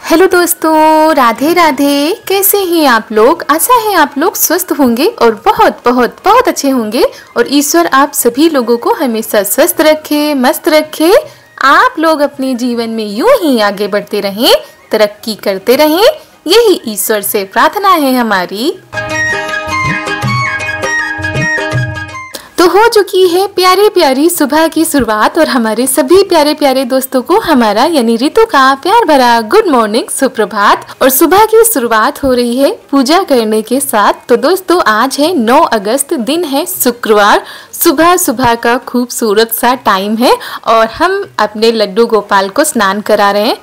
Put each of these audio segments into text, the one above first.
Hello दोस्तों, राधे राधे। कैसे हैं आप लोग? आशा है आप लोग स्वस्थ होंगे और बहुत बहुत बहुत अच्छे होंगे और ईश्वर आप सभी लोगों को हमेशा स्वस्थ रखे, मस्त रखे। आप लोग अपने जीवन में यूं ही आगे बढ़ते रहें, तरक्की करते रहें, यही ईश्वर से प्रार्थना है हमारी। तो हो चुकी है प्यारी प्यारी सुबह की शुरुआत और हमारे सभी प्यारे प्यारे दोस्तों को हमारा यानी ऋतु का प्यार भरा गुड मॉर्निंग, सुप्रभात। और सुबह की शुरुआत हो रही है पूजा करने के साथ। तो दोस्तों आज है 9 अगस्त, दिन है शुक्रवार। सुबह सुबह का खूबसूरत सा टाइम है और हम अपने लड्डू गोपाल को स्नान करा रहे हैं।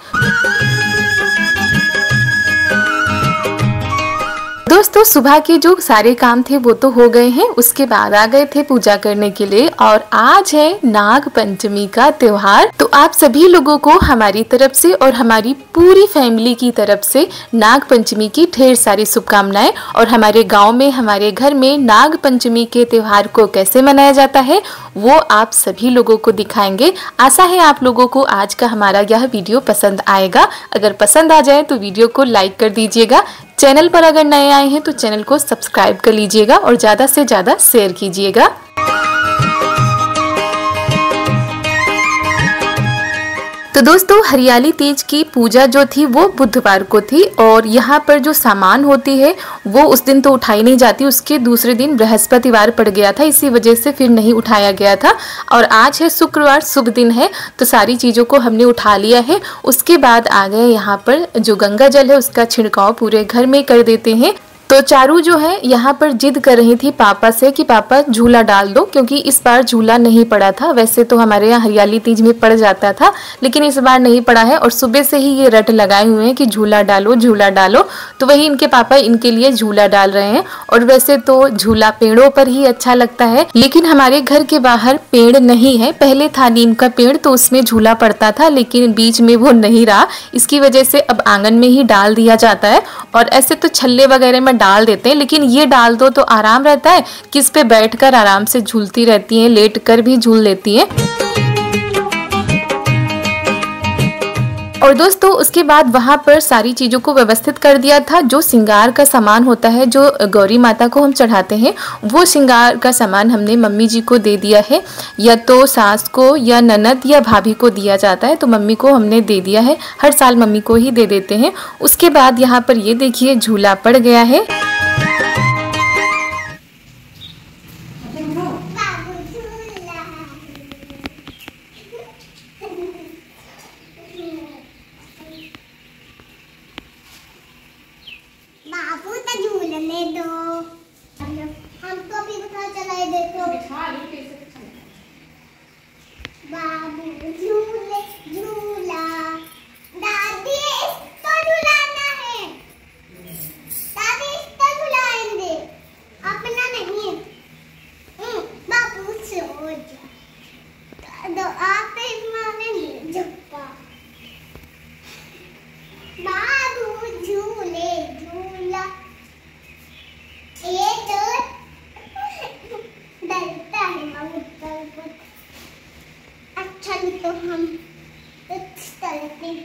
दोस्तों सुबह के जो सारे काम थे वो तो हो गए हैं, उसके बाद आ गए थे पूजा करने के लिए। और आज है नाग पंचमी का त्योहार। तो आप सभी लोगों को हमारी तरफ से और हमारी पूरी फैमिली की तरफ से नाग पंचमी की ढेर सारी शुभकामनाएं। और हमारे गांव में, हमारे घर में नाग पंचमी के त्योहार को कैसे मनाया जाता है वो आप सभी लोगों को दिखाएंगे। आशा है आप लोगों को आज का हमारा यह वीडियो पसंद आएगा। अगर पसंद आ जाए तो वीडियो को लाइक कर दीजिएगा। चैनल पर अगर नए आए हैं तो चैनल को सब्सक्राइब कर लीजिएगा और ज़्यादा से ज़्यादा शेयर कीजिएगा। तो दोस्तों हरियाली तीज की पूजा जो थी वो बुधवार को थी और यहाँ पर जो सामान होती है वो उस दिन तो उठाई नहीं जाती, उसके दूसरे दिन बृहस्पतिवार पड़ गया था, इसी वजह से फिर नहीं उठाया गया था। और आज है शुक्रवार, शुभ दिन है, तो सारी चीज़ों को हमने उठा लिया है। उसके बाद आ गए यहाँ पर जो गंगा जल है उसका छिड़काव पूरे घर में कर देते हैं। तो चारू जो है यहाँ पर जिद कर रही थी पापा से कि पापा झूला डाल दो, क्योंकि इस बार झूला नहीं पड़ा था। वैसे तो हमारे यहाँ हरियाली तीज में पड़ जाता था लेकिन इस बार नहीं पड़ा है और सुबह से ही ये रट लगाए हुए हैं कि झूला डालो झूला डालो। तो वही इनके पापा इनके लिए झूला डाल रहे हैं। और वैसे तो झूला पेड़ों पर ही अच्छा लगता है, लेकिन हमारे घर के बाहर पेड़ नहीं है। पहले था नीम का पेड़ तो उसमें झूला पड़ता था, लेकिन बीच में वो नहीं रहा, इसकी वजह से अब आंगन में ही डाल दिया जाता है। और ऐसे तो छल्ले वगैरह में डाल देते हैं, लेकिन ये डाल दो तो आराम रहता है, किस पे बैठकर आराम से झूलती रहती हैं, लेट कर भी झूल लेती हैं। और दोस्तों उसके बाद वहाँ पर सारी चीज़ों को व्यवस्थित कर दिया था। जो श्रृंगार का सामान होता है, जो गौरी माता को हम चढ़ाते हैं, वो श्रृंगार का सामान हमने मम्मी जी को दे दिया है। या तो सास को या ननद या भाभी को दिया जाता है, तो मम्मी को हमने दे दिया है। हर साल मम्मी को ही दे देते हैं। उसके बाद यहाँ पर ये देखिए झूला पड़ गया है। बाबू तो झूलने दो, हमको भी पता चला है। देखो बाबू झूले झूला, दादी इसको झुलाना है, दादी इसको झुलाएंगे, अपना नहीं। बाबू सो जा, दो आप माने झुप्पा। बाबू झूले झूला, ये तो डरता है बाबू। अच्छा तो हम चलते हैं।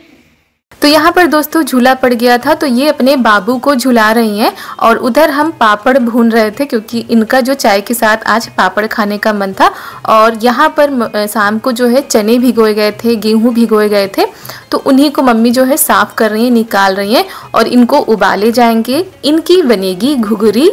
तो यहाँ पर दोस्तों झूला पड़ गया था, तो ये अपने बाबू को झुला रही हैं और उधर हम पापड़ भून रहे थे, क्योंकि इनका जो चाय के साथ आज पापड़ खाने का मन था। और यहाँ पर शाम को जो है चने भिगोए गए थे, गेहूं भिगोए गए थे, तो उन्हीं को मम्मी जो है साफ कर रही हैं, निकाल रही हैं और इनको उबाले जाएंगे। इनकी बनेगी घुघरी।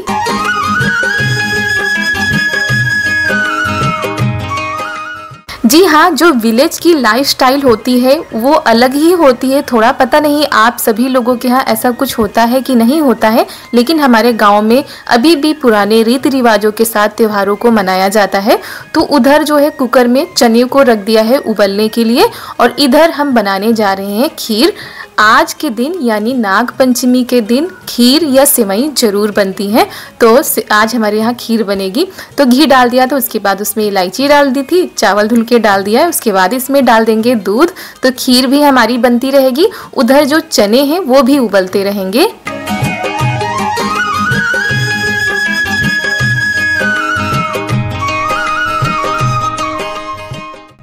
जी हाँ, जो विलेज की लाइफस्टाइल होती है वो अलग ही होती है। थोड़ा पता नहीं आप सभी लोगों के यहाँ ऐसा कुछ होता है कि नहीं होता है, लेकिन हमारे गांव में अभी भी पुराने रीति रिवाजों के साथ त्योहारों को मनाया जाता है। तो उधर जो है कुकर में चने को रख दिया है उबलने के लिए और इधर हम बनाने जा रहे हैं खीर। आज के दिन यानी नाग पंचमी के दिन खीर या सेवई जरूर बनती है, तो आज हमारे यहाँ खीर बनेगी। तो घी डाल दिया, तो उसके बाद उसमें इलायची डाल दी थी, चावल धुल के डाल दिया है, उसके बाद इसमें डाल देंगे दूध। तो खीर भी हमारी बनती रहेगी, उधर जो चने हैं वो भी उबलते रहेंगे।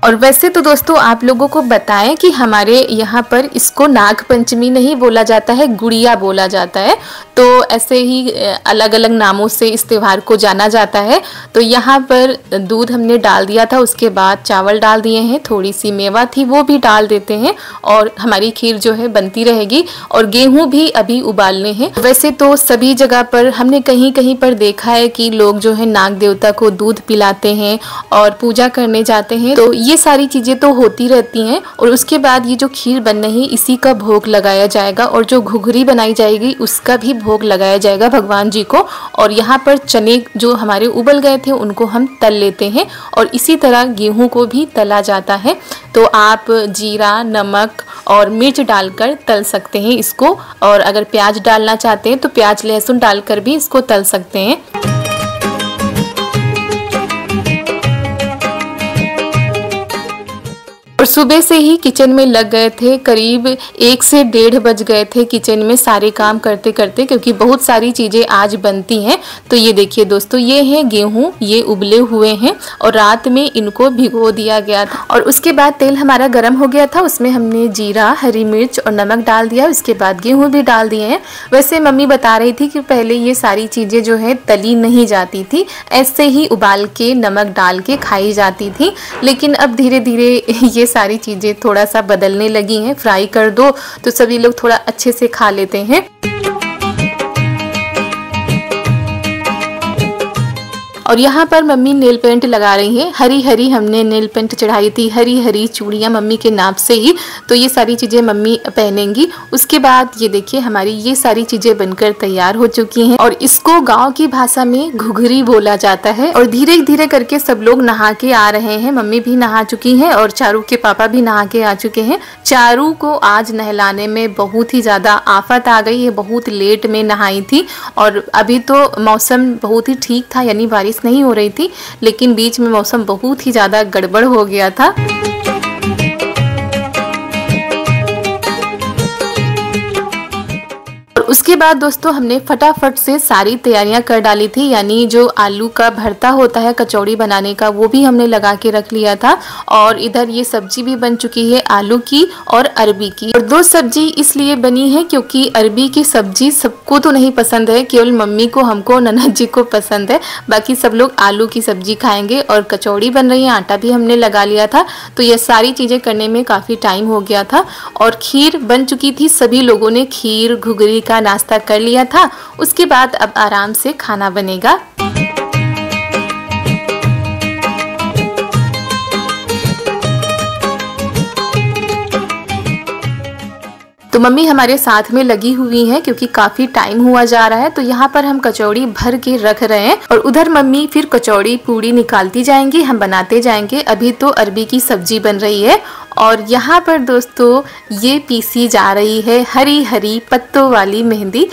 और वैसे तो दोस्तों आप लोगों को बताएं कि हमारे यहाँ पर इसको नाग पंचमी नहीं बोला जाता है, गुड़िया बोला जाता है। तो ऐसे ही अलग अलग नामों से इस त्यौहार को जाना जाता है। तो यहाँ पर दूध हमने डाल दिया था, उसके बाद चावल डाल दिए हैं, थोड़ी सी मेवा थी वो भी डाल देते हैं और हमारी खीर जो है बनती रहेगी। और गेहूं भी अभी उबालने हैं। वैसे तो सभी जगह पर हमने कहीं कहीं पर देखा है कि लोग जो है नाग देवता को दूध पिलाते हैं और पूजा करने जाते हैं। तो ये सारी चीजें तो होती रहती हैं। और उसके बाद ये जो खीर बन रही है इसी का भोग लगाया जाएगा और जो घुघरी बनाई जाएगी उसका भी भोग लगाया जाएगा भगवान जी को। और यहाँ पर चने जो हमारे उबल गए थे उनको हम तल लेते हैं और इसी तरह गेहूं को भी तला जाता है। तो आप जीरा, नमक और मिर्च डालकर तल सकते हैं इसको। और अगर प्याज डालना चाहते हैं तो प्याज लहसुन डालकर भी इसको तल सकते हैं। और सुबह से ही किचन में लग गए थे, करीब 1 से 1:30 बज गए थे किचन में सारे काम करते करते, क्योंकि बहुत सारी चीज़ें आज बनती हैं। तो ये देखिए दोस्तों, ये हैं गेहूं, ये उबले हुए हैं और रात में इनको भिगो दिया गया था। और उसके बाद तेल हमारा गर्म हो गया था, उसमें हमने जीरा, हरी मिर्च और नमक डाल दिया। उसके बाद गेहूँ भी डाल दिए हैं। वैसे मम्मी बता रही थी कि पहले ये सारी चीज़ें जो है तली नहीं जाती थी, ऐसे ही उबाल के नमक डाल के खाई जाती थी। लेकिन अब धीरे धीरे ये सारी चीज़ें थोड़ा सा बदलने लगी हैं। फ्राई कर दो तो सभी लोग थोड़ा अच्छे से खा लेते हैं। और यहाँ पर मम्मी नेल पेंट लगा रही हैं। हरी हरी हमने नेल पेंट चढ़ाई थी, हरी हरी चूड़ियाँ मम्मी के नाप से ही। तो ये सारी चीज़ें मम्मी पहनेंगी। उसके बाद ये देखिए हमारी ये सारी चीज़ें बनकर तैयार हो चुकी हैं और इसको गांव की भाषा में घुघरी बोला जाता है। और धीरे धीरे करके सब लोग नहा के आ रहे हैं। मम्मी भी नहा चुकी हैं और चारू के पापा भी नहा के आ चुके हैं। चारू को आज नहलाने में बहुत ही ज़्यादा आफत आ गई है, बहुत लेट में नहाई थी। और अभी तो मौसम बहुत ही ठीक था, यानी बारिश नहीं हो रही थी, लेकिन बीच में मौसम बहुत ही ज्यादा गड़बड़ हो गया था। उसके बाद दोस्तों हमने फटाफट से सारी तैयारियां कर डाली थी, यानी जो आलू का भरता होता है कचौड़ी बनाने का वो भी हमने लगा के रख लिया था। और इधर ये सब्जी भी बन चुकी है आलू की और अरबी की। और 2 सब्जी इसलिए बनी है क्योंकि अरबी की सब्जी सबको तो नहीं पसंद है, केवल मम्मी को, हमको, ननद जी को पसंद है। बाकी सब लोग आलू की सब्जी खाएंगे। और कचौड़ी बन रही है, आटा भी हमने लगा लिया था। तो ये सारी चीज़ें करने में काफ़ी टाइम हो गया था। और खीर बन चुकी थी, सभी लोगों ने खीर घुघरी का नाश्ता कर लिया था। उसके बाद अब आराम से खाना बनेगा। तो मम्मी हमारे साथ में लगी हुई हैं क्योंकि काफ़ी टाइम हुआ जा रहा है। तो यहाँ पर हम कचौड़ी भर के रख रहे हैं और उधर मम्मी फिर कचौड़ी पूड़ी निकालती जाएंगी, हम बनाते जाएंगे। अभी तो अरबी की सब्जी बन रही है। और यहाँ पर दोस्तों ये पीसी जा रही है हरी हरी पत्तों वाली मेहंदी।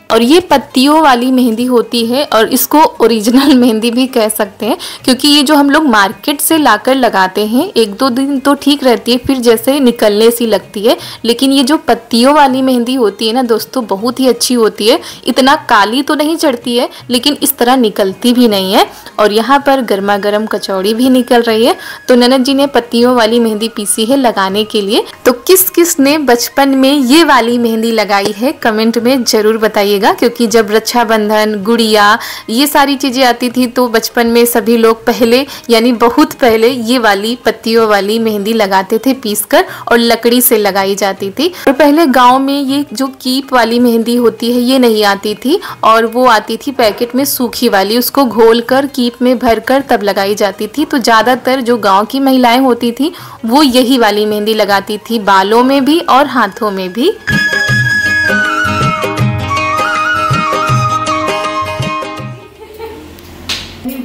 और ये पत्तियों वाली मेहंदी होती है और इसको ओरिजिनल मेहंदी भी कह सकते हैं, क्योंकि ये जो हम लोग मार्केट से लाकर लगाते हैं 1-2 दिन तो ठीक रहती है, फिर जैसे निकलने सी लगती है। लेकिन ये जो पत्तियों वाली मेहंदी होती है ना दोस्तों, बहुत ही अच्छी होती है। इतना काली तो नहीं चढ़ती है लेकिन इस तरह निकलती भी नहीं है। और यहाँ पर गर्मा गर्म कचौड़ी भी निकल रही है। तो ननद जी ने पत्तियों वाली मेहंदी पीसी है लगाने के लिए। तो किस किस ने बचपन में ये वाली मेहंदी लगाई है कमेंट में जरूर बताइएगा, क्योंकि जब रक्षाबंधन, गुड़िया, ये सारी चीजें आती थी तो बचपन में सभी लोग पहले, यानी बहुत पहले, ये वाली पत्तियों वाली मेहंदी लगाते थे पीसकर और लकड़ी से लगाई जाती थी। और पहले गांव में ये जो कीप वाली मेहंदी होती है ये नहीं आती थी और वो आती थी पैकेट में सूखी वाली, उसको घोल कर कीप में भरकर तब लगाई जाती थी। तो ज्यादातर जो गाँव की महिलाएं होती थी वो यही वाली मेहंदी लगाती थी, बालों में भी और हाथों में भी।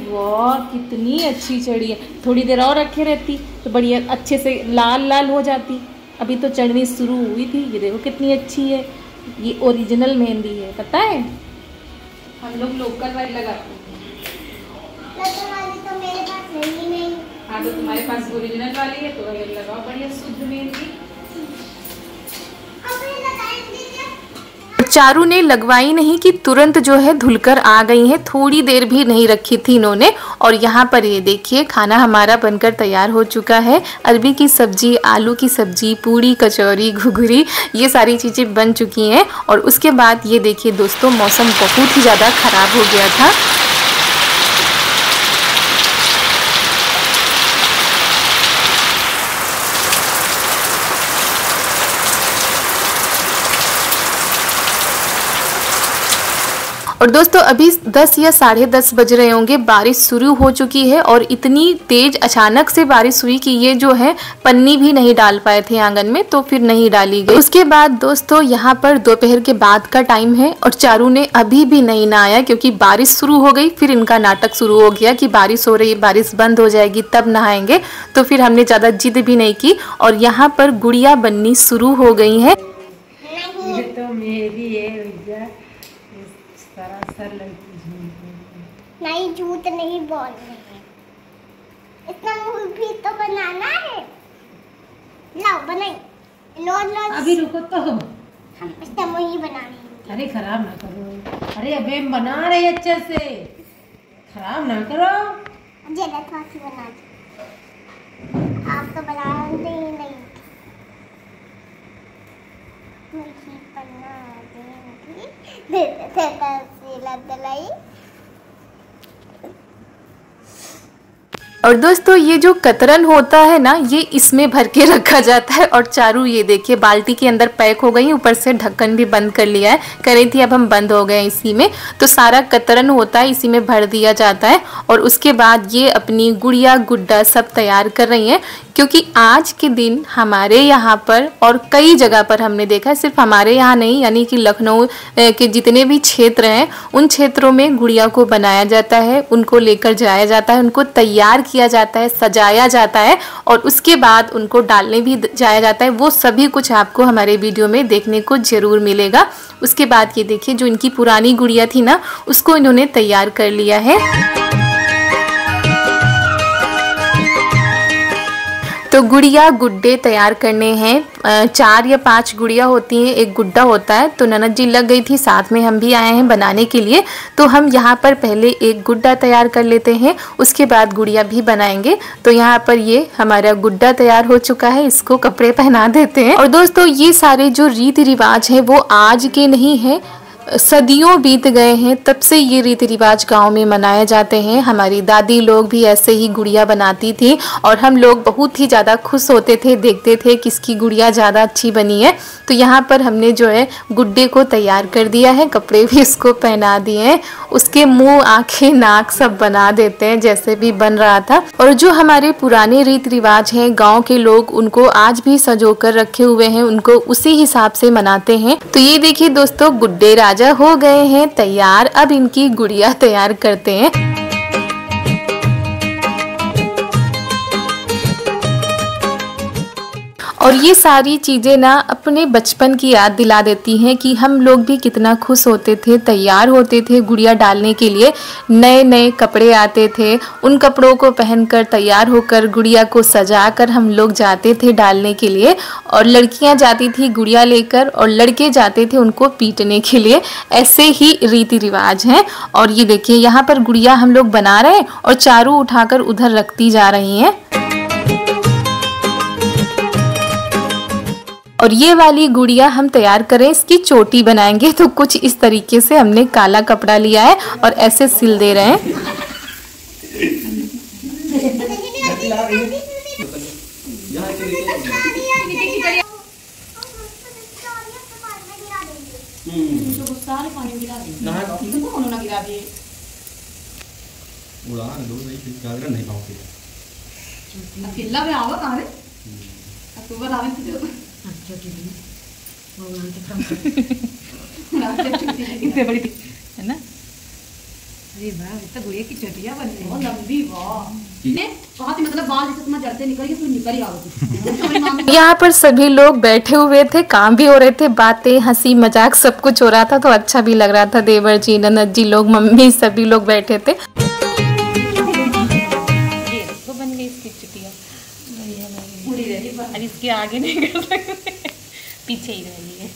वाह कितनी अच्छी चढ़ी है। थोड़ी देर और रखे रहती तो बढ़िया अच्छे से लाल लाल हो जाती। अभी तो चढ़नी शुरू हुई थी। ये देखो कितनी अच्छी है। ये ओरिजिनल मेहंदी है, पता है। हम लोग लोकल वाली लगाते हैं। लोकल वाली तो मेरे पास है ही नहीं। हाँ तो तुम्हारे पास ओरिजिनल वाली है तो ये लगाओ बढ़िया शुद्ध मेहंदी। चारू ने लगवाई नहीं कि तुरंत जो है धुलकर आ गई है, थोड़ी देर भी नहीं रखी थी इन्होंने। और यहाँ पर ये देखिए खाना हमारा बनकर तैयार हो चुका है। अरबी की सब्जी, आलू की सब्जी, पूड़ी, कचौरी, घुघरी, ये सारी चीज़ें बन चुकी हैं। और उसके बाद ये देखिए दोस्तों, मौसम बहुत ही ज़्यादा ख़राब हो गया था। और दोस्तों अभी 10 या 10:30 बज रहे होंगे, बारिश शुरू हो चुकी है। और इतनी तेज अचानक से बारिश हुई कि ये जो है पन्नी भी नहीं डाल पाए थे आंगन में, तो फिर नहीं डाली गई। उसके बाद दोस्तों यहाँ पर दोपहर के बाद का टाइम है और चारू ने अभी भी नहीं नहाया, क्योंकि बारिश शुरू हो गई। फिर इनका नाटक शुरू हो गया कि बारिश हो रही है, बारिश बंद हो जाएगी तब नहाएंगे। तो फिर हमने ज़्यादा जिद भी नहीं की और यहाँ पर गुड़िया बननी शुरू हो गई है। नहीं, ये तो मेरी है भैया, सरासर लड़की नहीं झूठ नहीं बोल रहे हैं। इतना मुंह भी तो बनाना है। लाओ बनाई, लो लो। अभी रुको तो, हम इसका मुंह ही बनाने। अरे खराब ना करो। अरे अबे हम बना रहे अच्छे से, खराब ना करो। ज्यादा खासी बना दो, आप तो बनाते ही नहीं। मुझे बना देंगी। और दोस्तों ये जो कतरन होता है ना, ये इसमें भर के रखा जाता है। और चारू ये देखिए बाल्टी के अंदर पैक हो गई, ऊपर से ढक्कन भी बंद कर लिया है। कह रही थी अब हम बंद हो गए इसी में, तो सारा कतरन होता है इसी में भर दिया जाता है। और उसके बाद ये अपनी गुड़िया गुड्डा सब तैयार कर रही हैं, क्योंकि आज के दिन हमारे यहाँ पर और कई जगह पर हमने देखा है, सिर्फ हमारे यहाँ नहीं, यानी कि लखनऊ के जितने भी क्षेत्र हैं उन क्षेत्रों में गुड़िया को बनाया जाता है, उनको लेकर जाया जाता है, उनको तैयार किया जाता है, सजाया जाता है और उसके बाद उनको डालने भी जाया जाता है। वो सभी कुछ आपको हमारे वीडियो में देखने को जरूर मिलेगा। उसके बाद ये देखिए जो इनकी पुरानी गुड़िया थी ना, उसको इन्होंने तैयार कर लिया है। तो गुड़िया गुड्डे तैयार करने हैं। 4 या 5 गुड़िया होती हैं, एक गुड्डा होता है। तो ननद जी लग गई थी, साथ में हम भी आए हैं बनाने के लिए। तो हम यहाँ पर पहले एक गुड्डा तैयार कर लेते हैं, उसके बाद गुड़िया भी बनाएंगे। तो यहाँ पर ये हमारा गुड्डा तैयार हो चुका है, इसको कपड़े पहना देते हैं। और दोस्तों ये सारे जो रीति रिवाज हैं वो आज के नहीं हैं, सदियों बीत गए हैं, तब से ये रीति रिवाज गांव में मनाए जाते हैं। हमारी दादी लोग भी ऐसे ही गुड़िया बनाती थी और हम लोग बहुत ही ज़्यादा खुश होते थे, देखते थे किसकी गुड़िया ज़्यादा अच्छी बनी है। तो यहाँ पर हमने जो है गुड्डे को तैयार कर दिया है, कपड़े भी इसको पहना दिए हैं, उसके मुंह, आँखें, नाक सब बना देते हैं जैसे भी बन रहा था। और जो हमारे पुराने रीति रिवाज हैं गाँव के लोग उनको आज भी सजो कर रखे हुए हैं, उनको उसी हिसाब से मनाते हैं। तो ये देखिए दोस्तों, गुड्डे राजा हो गए हैं तैयार, अब इनकी गुड़िया तैयार करते हैं। और ये सारी चीज़ें ना अपने बचपन की याद दिला देती हैं कि हम लोग भी कितना खुश होते थे, तैयार होते थे गुड़िया डालने के लिए। नए नए कपड़े आते थे, उन कपड़ों को पहनकर तैयार होकर गुड़िया को सजाकर हम लोग जाते थे डालने के लिए। और लड़कियां जाती थी गुड़िया लेकर और लड़के जाते थे उनको पीटने के लिए। ऐसे ही रीति रिवाज हैं। और ये देखिए यहाँ पर गुड़िया हम लोग बना रहे हैं और चारू उठाकर उधर रखती जा रही हैं। और ये वाली गुड़िया हम तैयार करें, इसकी चोटी बनाएंगे। तो कुछ इस तरीके से हमने काला कपड़ा लिया है और ऐसे सिल दे रहे हैं। इतने बड़ी है ना। अरे वाह, इतना गुड़िया की चटिया बन रही है, लंबी। वाह, बहुत ही मतलब बाल जैसे तुम्हारे जड़ते निकल गए, तुम निकल ही आओ। यहाँ पर सभी लोग बैठे हुए थे, काम भी हो रहे थे, बातें, हंसी मजाक सब कुछ हो रहा था। तो अच्छा भी लग रहा था। देवर जी, ननद जी लोग, मम्मी, सभी लोग बैठे थे। बन गई इसकी चटिया, पूरी रही, इसके आगे नहीं कर सकते, पीछे ही रही है।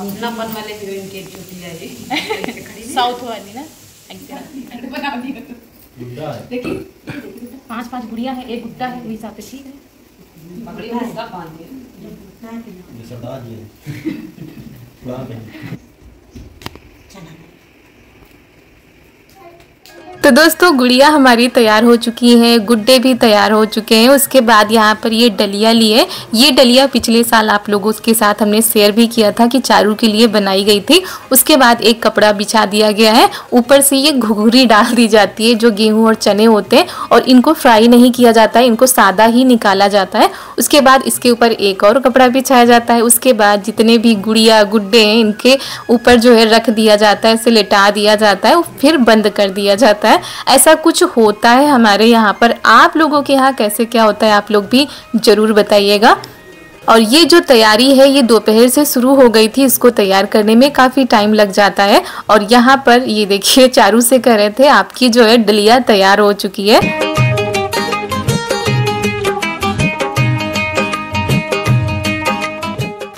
अपनापन वाले हीरोइन की एक चुटिया है साउथ वाली ना बना दी देखिए 5 गुड़िया है, एक गुड्डा है, हिसाब से ठीक है। पगड़ी में उसका बांध दिया ये सरदार जी है। तो दोस्तों गुड़िया हमारी तैयार हो चुकी है, गुड्डे भी तैयार हो चुके हैं। उसके बाद यहाँ पर ये डलिया लिए। ये डलिया पिछले साल आप लोगों के साथ हमने शेयर भी किया था कि चारू के लिए बनाई गई थी। उसके बाद एक कपड़ा बिछा दिया गया है, ऊपर से ये घुघरी डाल दी जाती है जो गेहूं और चने होते हैं, और इनको फ्राई नहीं किया जाता है, इनको सादा ही निकाला जाता है। उसके बाद इसके ऊपर एक और कपड़ा बिछाया जाता है। उसके बाद जितने भी गुड़िया गुड्डे हैं इनके ऊपर जो है रख दिया जाता है, इसे लिटा दिया जाता है, फिर बंद कर दिया जाता है। ऐसा कुछ होता है हमारे यहाँ पर। आप लोगों के यहाँ कैसे क्या होता है आप लोग भी जरूर बताइएगा। और ये जो तैयारी है ये दोपहर से शुरू हो गई थी, इसको तैयार करने में काफ़ी टाइम लग जाता है। और यहाँ पर ये देखिए चारू से कह रहे थे आपकी जो है डलिया तैयार हो चुकी है।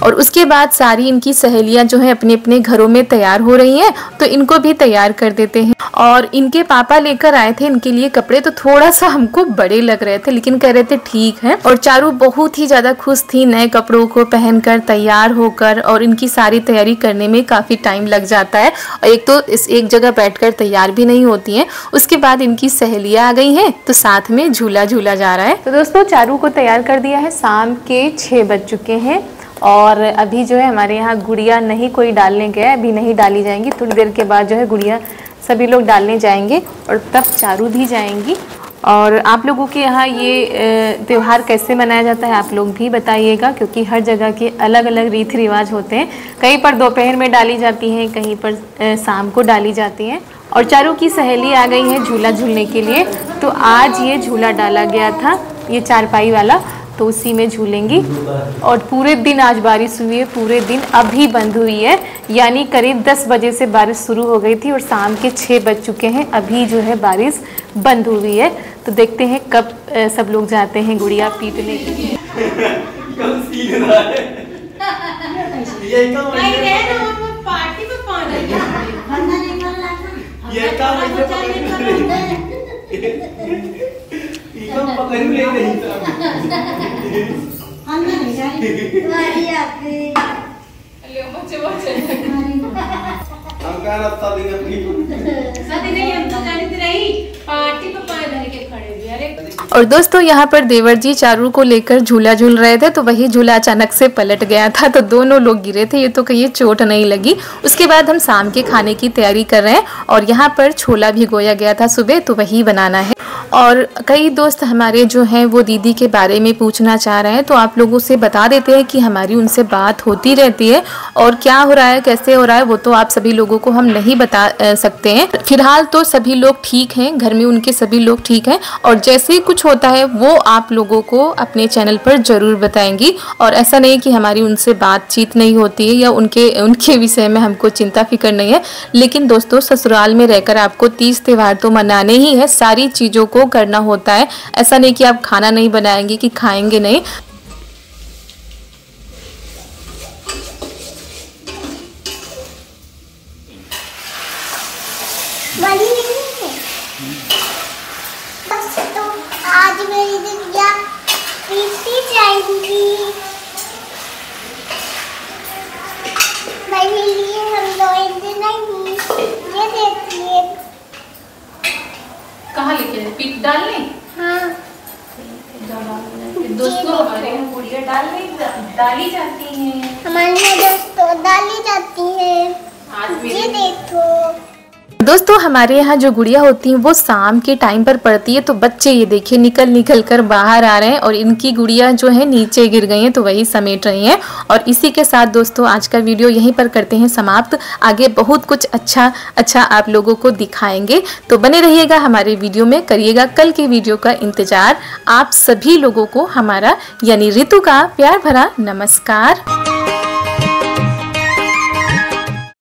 और उसके बाद सारी इनकी सहेलियां जो है अपने अपने घरों में तैयार हो रही हैं, तो इनको भी तैयार कर देते हैं। और इनके पापा लेकर आए थे इनके लिए कपड़े, तो थोड़ा सा हमको बड़े लग रहे थे, लेकिन कह रहे थे ठीक है। और चारू बहुत ही ज़्यादा खुश थी नए कपड़ों को पहनकर तैयार होकर, और इनकी सारी तैयारी करने में काफ़ी टाइम लग जाता है। और एक तो इस एक जगह बैठकर तैयार भी नहीं होती हैं। उसके बाद इनकी सहेलियाँ आ गई हैं, तो साथ में झूला झूला जा रहा है। तो दोस्तों चारू को तैयार कर दिया है, शाम के 6 बज चुके हैं। और अभी जो है हमारे यहाँ गुड़िया नहीं कोई डालने गया, अभी नहीं डाली जाएंगी, थोड़ी देर के बाद जो है गुड़िया सभी लोग डालने जाएंगे और तब चारू भी जाएंगी। और आप लोगों के यहाँ ये त्यौहार कैसे मनाया जाता है आप लोग भी बताइएगा, क्योंकि हर जगह के अलग अलग रीति रिवाज होते हैं। कहीं पर दोपहर में डाली जाती हैं, कहीं पर शाम को डाली जाती हैं। और चारू की सहेली आ गई है झूला झूलने के लिए, तो आज ये झूला डाला गया था, ये चारपाई वाला, तो उसी में झूलेंगी। और पूरे दिन आज बारिश हुई है, पूरे दिन अभी बंद हुई है, यानी करीब 10 बजे से बारिश शुरू हो गई थी और शाम के 6 बज चुके हैं, अभी जो है बारिश बंद हुई है। तो देखते हैं कब सब लोग जाते हैं गुड़िया पीटने के लिए। और दोस्तों यहाँ पर देवर जी चारू को लेकर झूला झूल रहे थे, तो वही झूला अचानक से पलट गया था, तो दोनों लोग गिरे थे। ये तो कहीं चोट नहीं लगी। उसके बाद हम शाम के खाने की तैयारी कर रहे हैं, और यहाँ पर छोला भिगोया गया था सुबह, तो वही बनाना है। और कई दोस्त हमारे जो हैं वो दीदी के बारे में पूछना चाह रहे हैं, तो आप लोगों से बता देते हैं कि हमारी उनसे बात होती रहती है, और क्या हो रहा है कैसे हो रहा है वो तो आप सभी लोगों को हम नहीं बता सकते हैं। फिलहाल तो सभी लोग ठीक हैं, घर में उनके सभी लोग ठीक हैं, और जैसे ही कुछ होता है वो आप लोगों को अपने चैनल पर ज़रूर बताएंगी। और ऐसा नहीं कि हमारी उनसे बातचीत नहीं होती है या उनके विषय में हमको चिंता फिक्र नहीं है। लेकिन दोस्तों ससुराल में रहकर आपको 30 त्यौहार तो मनाने ही है, सारी चीज़ों को करना होता है। ऐसा नहीं कि आप खाना नहीं बनाएंगे कि खाएंगे नहीं। बस तो आज मेरी दिव्या पीती जाएगी। मेरे लिए हम लोग नहीं, ये देखिए। कहाँ लेके पीट डालने? हाँ दोस्तों हमारे यहाँ गुड़िया डाली जाती हैं, हमारे यहाँ दोस्तों डाली जाती है। आज ये देखो दोस्तों हमारे यहाँ जो गुड़िया होती हैं वो शाम के टाइम पर पड़ती है, तो बच्चे ये देखिए निकल कर बाहर आ रहे हैं, और इनकी गुड़िया जो है नीचे गिर गई हैं, तो वही समेट रही हैं। और इसी के साथ दोस्तों आज का वीडियो यहीं पर करते हैं समाप्त। आगे बहुत कुछ अच्छा आप लोगों को दिखाएंगे, तो बने रहिएगा हमारे वीडियो में, करिएगा कल के वीडियो का इंतजार। आप सभी लोगों को हमारा यानी ऋतु का प्यार भरा नमस्कार।